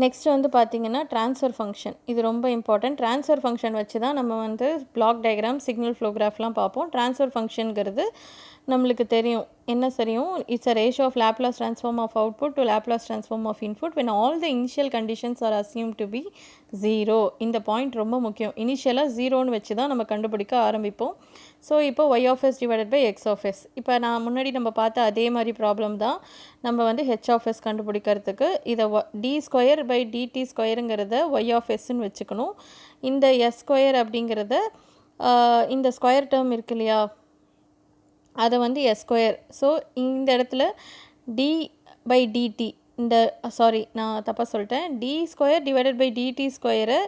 Next வந்து பார்த்திங்கன்னா transfer function. இது ரொம்ப இம்பார்ட்டன்ட். ட்ரான்ஸ்ஃபர் ஃபங்க்ஷன் வச்சு தான் நம்ம வந்து பிளாக் டயக்ராம், சிக்னல் ஃப்ளோ கிராஃப்லாம் பார்ப்போம். ட்ரான்ஸ்ஃபர் ஃபங்க்ஷனுங்கிறது நம்மளுக்கு தெரியும். என்ன தெரியும்? It's a ratio of Laplace transform of output to Laplace transform of input when all the initial conditions are assumed to be 0. இந்த பாயிண்ட் ரொம்ப முக்கியம். இனிஷியலாக 0ன்னு வச்சு தான் நம்ம கண்டுபிடிக்க ஆரம்பிப்போம். ஸோ இப்போ y of s divided by x of s. இப்போ நான் முன்னாடி நம்ம பார்த்த அதே மாதிரி ப்ராப்ளம் தான் நம்ம வந்து h of s கண்டுபிடிக்கிறதுக்கு இதை d ஸ்கொயர் பை dt ஸ்கொயருங்கிறத y of sன்னு வச்சுக்கணும். இந்த s ஸ்கொயர் அப்படிங்கிறத இந்த ஸ்கொயர் டேர்ம் இருக்கு இல்லையா, அதை வந்து எஸ் ஸ்கொயர். ஸோ இந்த இடத்துல டி பை டிடி, இந்த நான் தப்பாக சொல்லிட்டேன். T square divided by D T ஸ்கொயரை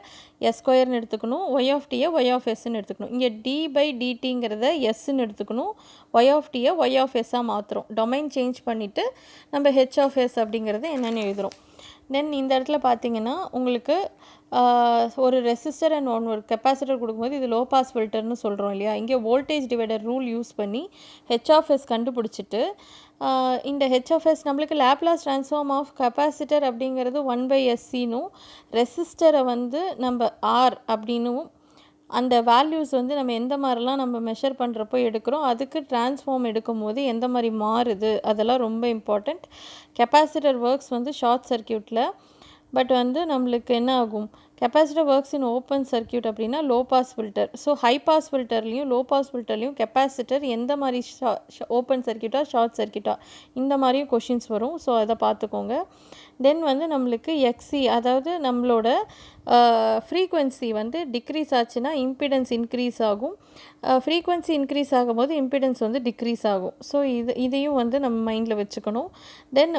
எஸ் ஸ்கொயர்னு எடுத்துக்கணும். ஒய் ஆஃப் டியை ஒய் ஆஃப் எஸ்ன்னு எடுத்துக்கணும். இங்கே டி பை டிடிங்கிறத எஸ்ன்னு எடுத்துக்கணும். ஒய் ஆஃப் டியை ஒய் ஆஃப் எஸ்ஸாக மாற்றுறோம். டொமைன் சேஞ்ச் பண்ணிவிட்டு நம்ம ஹெச் ஆஃப் எஸ் அப்படிங்கிறது என்னென்னு எழுதுகிறோம். தென் இந்த இடத்துல பார்த்தீங்கன்னா உங்களுக்கு ஒரு ரெசிஸ்டர் அண்ட் ஒரு கெப்பாசிட்டர் கொடுக்கும்போது இது லோ பாஸ் ஃபில்டர்னு சொல்கிறோம் இல்லையா. இங்கே வோல்டேஜ் டிவைடர் ரூல் யூஸ் பண்ணி ஹெச் ஆஃப் எஸ் கண்டுபிடிச்சிட்டு இந்த ஹெச் ஆஃப் எஸ் நம்மளுக்கு லாப்லாஸ் ட்ரான்ஸ்ஃபார்ம் ஆஃப் கெப்பாசிட்டர் அப்படிங்கிறது 1/SCனும் ரெசிஸ்டரை வந்து நம்ம ஆர் அப்படின்னும் அந்த வேல்யூஸ் வந்து நம்ம எந்த மாதிரிலாம் நம்ம மெஷர் பண்ணுறப்போ எடுக்கிறோம், அதுக்கு ட்ரான்ஸ்ஃபார்ம் எடுக்கும் போது எந்த மாதிரி மாறுது, அதெல்லாம் ரொம்ப இம்பார்ட்டண்ட். கெப்பாசிட்டர் ஒர்க்ஸ் வந்து ஷார்ட் சர்க்கியூட்டில், பட் வந்து நம்மளுக்கு என்ன ஆகும், capacitor works in open circuit அப்படின்னா low pass filter. So high pass ஃபில்டர்லேயும் லோ பாஸ் ஃபில்டர்லேயும் கெப்பாசிட்டர் எந்த மாதிரி ஓப்பன் சர்க்கியூட்டாக ஷார்ட் சர்க்கியூட்டாக இந்த மாதிரியும் கொஷின்ஸ் வரும். ஸோ அதை பார்த்துக்கோங்க. தென் வந்து நம்மளுக்கு எக்ஸி, அதாவது நம்மளோட ஃப்ரீக்வன்சி வந்து டிக்ரீஸ் ஆச்சுன்னா இம்பிடன்ஸ் இன்க்ரீஸ் ஆகும். ஃப்ரீக்வன்சி இன்க்ரீஸ் ஆகும்போது இம்பிடன்ஸ் வந்து டிக்ரீஸ் ஆகும். ஸோ இதையும் வந்து நம்ம மைண்டில் வச்சுக்கணும். தென்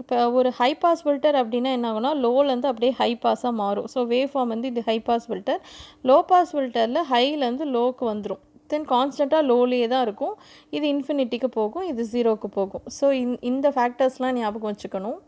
இப்போ ஒரு ஹை பாஸ் ஃபில்டர் அப்படின்னா என்ன ஆகும்னா லோலேருந்து அப்படியே ஹை பாஸாக மாறும். ஸோ வேவ் ஃபார்ம் வந்து இது high pass filter. Low pass ஃபில்டரில் ஹைலேருந்து லோக்கு வந்துடும். தென் கான்ஸ்டண்ட்டாக லோலேயே தான் இருக்கும். இது இன்ஃபினிட்டிக்கு போகும், இது 0க்கு போகும். ஸோ இந்த ஃபேக்டர்ஸ்லாம் ஞாபகம் வச்சுக்கணும்.